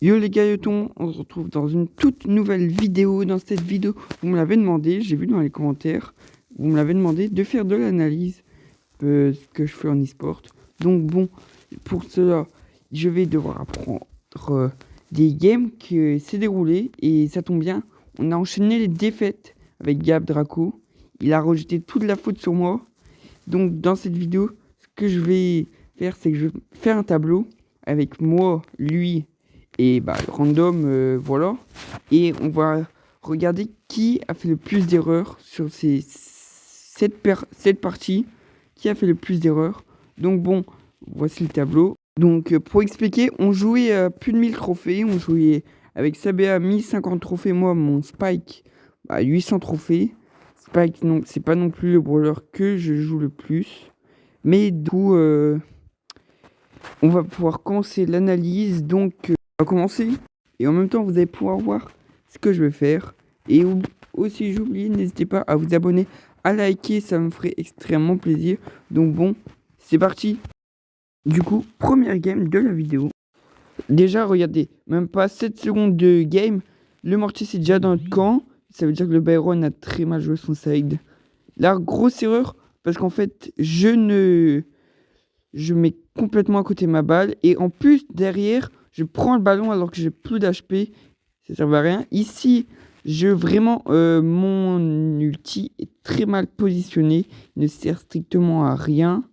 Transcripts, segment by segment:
Yo les gaillotons, on se retrouve dans une toute nouvelle vidéo. Dans cette vidéo, vous me l'avez demandé, j'ai vu dans les commentaires, vous me l'avez demandé de faire de l'analyse ce que je fais en e-sport. Donc bon, pour cela, je vais devoir apprendre des games qui s'est déroulé et ça tombe bien, on a enchaîné les défaites avec Gab Draco. Il a rejeté toute la faute sur moi. Donc dans cette vidéo, ce que je vais faire, c'est que je vais faire un tableau avec moi, lui et random, voilà. Et on va regarder qui a fait le plus d'erreurs sur cette partie, qui a fait le plus d'erreurs. Donc bon, voici le tableau. Donc pour expliquer, on jouait plus de 1000 trophées, on jouait avec Sabea 1050 trophées, moi mon Spike 800 trophées. Spike, non, c'est pas non plus le brawler que je joue le plus. Mais du coup, on va pouvoir commencer l'analyse. Donc, on va commencer. Et en même temps, vous allez pouvoir voir ce que je vais faire. Et aussi, j'oublie, n'hésitez pas à vous abonner, à liker, ça me ferait extrêmement plaisir. Donc bon, c'est parti. Du coup, première game de la vidéo. Déjà, regardez, même pas 7 secondes de game. Le Mortis est déjà dans notre camp. Ça veut dire que le Byron a très mal joué son side. Là, grosse erreur, parce qu'en fait, je mets complètement à côté ma balle. Et en plus, derrière, je prends le ballon alors que j'ai plus d'HP. Ça sert à rien. Ici, mon ulti est très mal positionné. Il ne sert strictement à rien.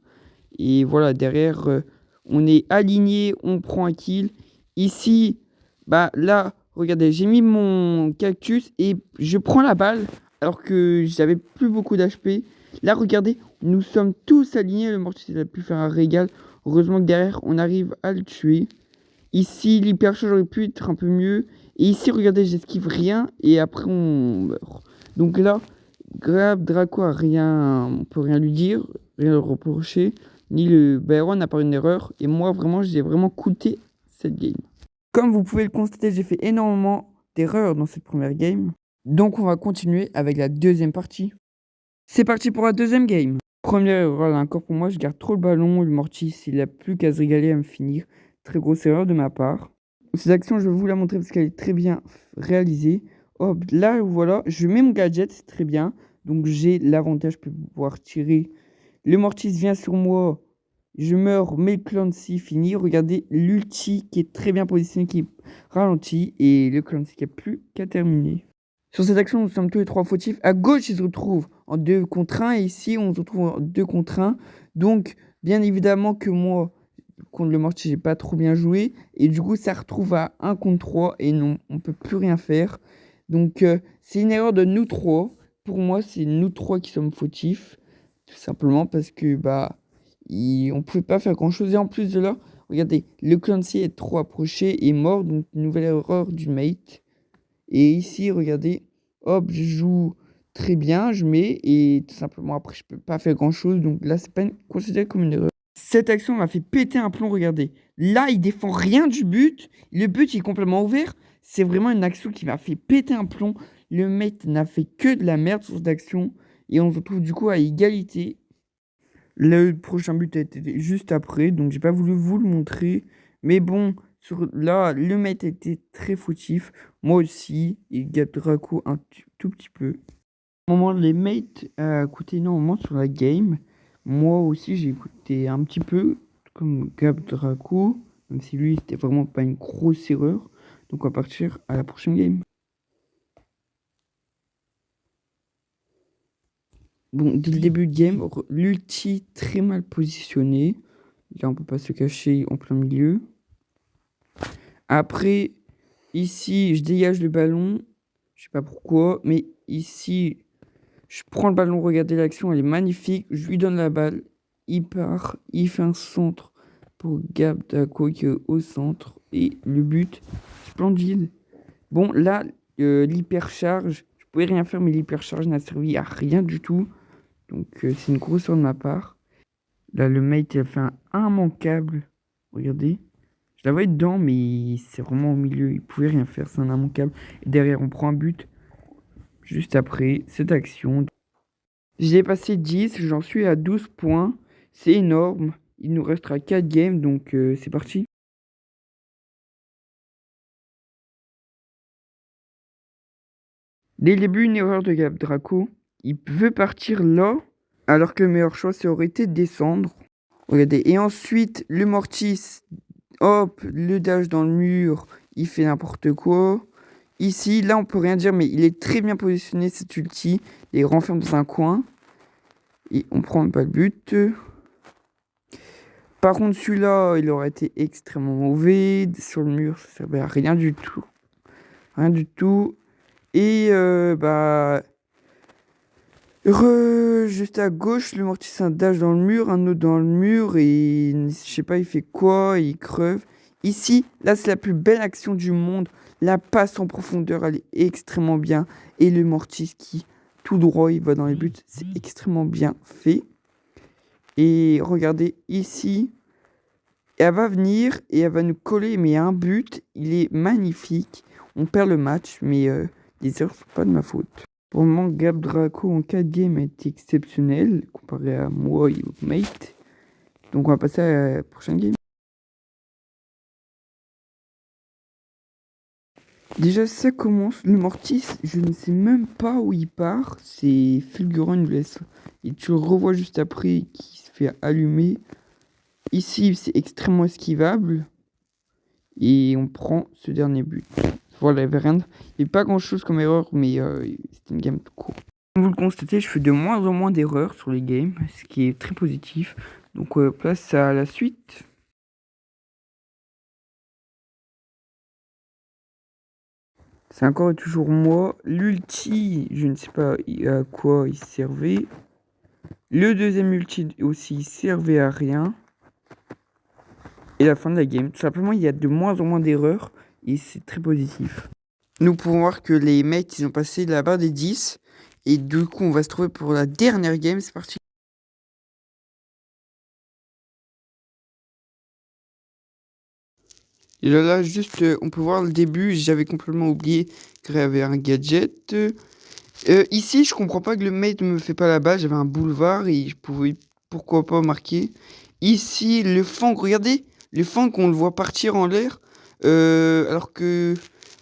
Et voilà, derrière, on est aligné, on prend un kill. Ici, là, regardez, j'ai mis mon cactus et je prends la balle alors que j'avais plus beaucoup d'HP. Là, regardez, nous sommes tous alignés. Le Mortis a pu faire un régal. Heureusement que derrière, on arrive à le tuer. Ici, l'hypercharge aurait pu être un peu mieux. Et ici, regardez, j'esquive rien. Et après, on meurt. Donc là, Grab Draco a rien. On peut rien lui dire. Rien le reprocher. Ni le Byron n'a pas une erreur. Et moi, vraiment, j'ai vraiment coûté cette game. Comme vous pouvez le constater, j'ai fait énormément d'erreurs dans cette première game. Donc, on va continuer avec la deuxième partie. C'est parti pour la deuxième game. Première erreur, là encore pour moi, je garde trop le ballon. Le Mortis, il a plus qu'à se régaler à me finir. Très grosse erreur de ma part. Cette action, je vais vous la montrer parce qu'elle est très bien réalisée. Hop, là, voilà, je mets mon gadget, c'est très bien. Donc, j'ai l'avantage, je peux pouvoir tirer. Le Mortis vient sur moi. Je meurs, mais le Clancy finit. Regardez l'ulti qui est très bien positionné, qui ralentit. Et le Clancy qui a plus qu'à terminer. Sur cette action, nous sommes tous les trois fautifs. À gauche, ils se retrouvent en 2 contre 1. Et ici, on se retrouve en 2 contre 1. Donc, bien évidemment que moi, contre le Mortis, j'ai pas trop bien joué. Et du coup, ça retrouve à 1 contre 3. Et non, on peut plus rien faire. Donc, c'est une erreur de nous trois. Pour moi, c'est nous trois qui sommes fautifs. Tout simplement parce que, on pouvait pas faire grand chose. Et en plus de là, regardez, le Clancy est trop approché et mort. Donc, nouvelle erreur du mate. Et ici, regardez, hop, je joue très bien, je mets, et tout simplement après, je peux pas faire grand chose. Donc là, c'est pas considéré comme une erreur. Cette action m'a fait péter un plomb, regardez. Là, il défend rien du but. Le but, il est complètement ouvert. C'est vraiment une action qui m'a fait péter un plomb. Le mec n'a fait que de la merde sur cette action. Et on se retrouve du coup à égalité. Le prochain but a été juste après, donc j'ai pas voulu vous le montrer. Mais bon, là, le mec était très fautif. Moi aussi, et Gab Draco un tout petit peu. Au moment, les mates coûté énormément sur la game. Moi aussi, j'ai écouté un petit peu, comme Gab Draco, même si lui, c'était vraiment pas une grosse erreur. Donc on va partir à la prochaine game. Bon, dès le début de game, l'ulti très mal positionné. Là, on peut pas se cacher en plein milieu. Après, ici, je dégage le ballon. Je sais pas pourquoi, mais ici, je prends le ballon. Regardez l'action, elle est magnifique. Je lui donne la balle. Il part, il fait un centre pour Gab Dako qui est au centre. Et le but, splendide. Bon, là, l'hypercharge, je pouvais rien faire, mais l'hypercharge n'a servi à rien du tout. Donc, c'est une grosse erreur de ma part. Là, le mate, il a fait un immanquable. Regardez. Je la voyais dedans, mais c'est vraiment au milieu. Il pouvait rien faire, c'est un immanquable. Et derrière, on prend un but juste après cette action. J'ai passé 10, j'en suis à 12 points. C'est énorme. Il nous restera 4 games, donc c'est parti. Dès le début, une erreur de Gab Draco. Il veut partir là, alors que le meilleur choix, ça aurait été de descendre. Regardez. Et ensuite, le Mortis, hop, le dash dans le mur, il fait n'importe quoi. Ici, là, on peut rien dire, mais il est très bien positionné, cet ulti. Il renferme dans un coin. Et on prend pas le but. Par contre, celui-là, il aurait été extrêmement mauvais. Sur le mur, ça servait à rien du tout. Rien du tout. Et juste à gauche, le Mortis un dash dans le mur, un autre dans le mur, et je sais pas, il fait quoi, il creve. Ici, là, c'est la plus belle action du monde. La passe en profondeur, elle est extrêmement bien. Et le Mortis qui, tout droit, il va dans les buts. C'est extrêmement bien fait. Et regardez ici, elle va venir et elle va nous coller, mais un but, il est magnifique. On perd le match, mais les erreurs sont pas de ma faute. Pour le moment, Gab Draco en 4 games est exceptionnel comparé à moi et au mate. Donc on va passer à la prochaine game. Déjà ça commence, le Mortis, je ne sais même pas où il part. C'est fulgurant, il nous laisse. Et tu le revois juste après qui se fait allumer. Ici c'est extrêmement esquivable. Et on prend ce dernier but. Voilà, il n'y avait rien. Il n'y a pas grand chose comme erreur, mais c'était une game courte. Comme vous le constatez, je fais de moins en moins d'erreurs sur les games, ce qui est très positif. Donc place à la suite. C'est encore et toujours moi. L'ulti, je ne sais pas à quoi il servait. Le deuxième ulti aussi, il servait à rien. Et la fin de la game. Tout simplement, il y a de moins en moins d'erreurs. Et c'est très positif. Nous pouvons voir que les mates, ils ont passé la barre des 10. Et du coup, on va se trouver pour la dernière game. C'est parti. Et là, juste, on peut voir le début. J'avais complètement oublié qu'il y avait un gadget. Ici, je comprends pas que le mate me fait pas la balle. J'avais un boulevard et je pouvais, pourquoi pas, marquer. Ici, le fang, regardez. Le fang, on le voit partir en l'air. Alors que,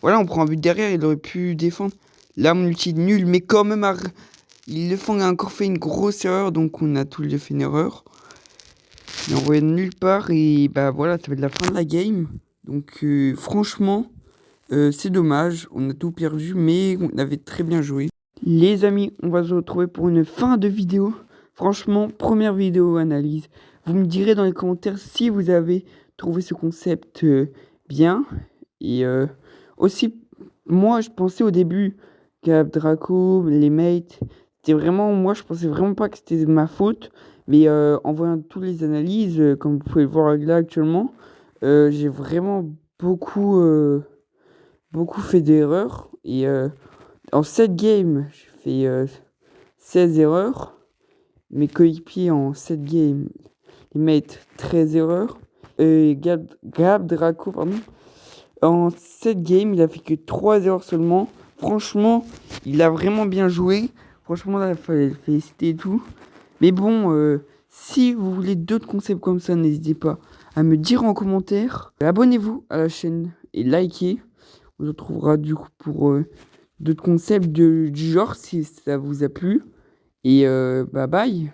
voilà, on prend un but derrière. Il aurait pu défendre. Là, mon ulti nul, mais quand même, le fang a encore fait une grosse erreur. Donc, on a tous les deux fait une erreur. Il est envoyé de nulle part. Et bah voilà, ça va être la fin de la game. Donc, franchement, c'est dommage. On a tout perdu, mais on avait très bien joué. Les amis, on va se retrouver pour une fin de vidéo. Franchement, première vidéo analyse. Vous me direz dans les commentaires si vous avez trouvé ce concept bien. Et aussi, moi, je pensais au début Gab Draco, les mates, c'était vraiment, moi, je pensais vraiment pas que c'était ma faute. Mais en voyant toutes les analyses, comme vous pouvez le voir là actuellement, j'ai vraiment beaucoup, beaucoup fait d'erreurs. Et en 7 games, j'ai fait 16 erreurs. Mes coéquipiers en 7 games, ils mettent 13 erreurs. Gab Draco, pardon. En 7 games, il a fait que 3 erreurs seulement. Franchement, il a vraiment bien joué. Franchement, là, il fallait le féliciter et tout. Mais bon, si vous voulez d'autres concepts comme ça, n'hésitez pas à me dire en commentaire. Abonnez-vous à la chaîne et likez. On se retrouvera du coup pour d'autres concepts du genre si ça vous a plu. Et bye bye.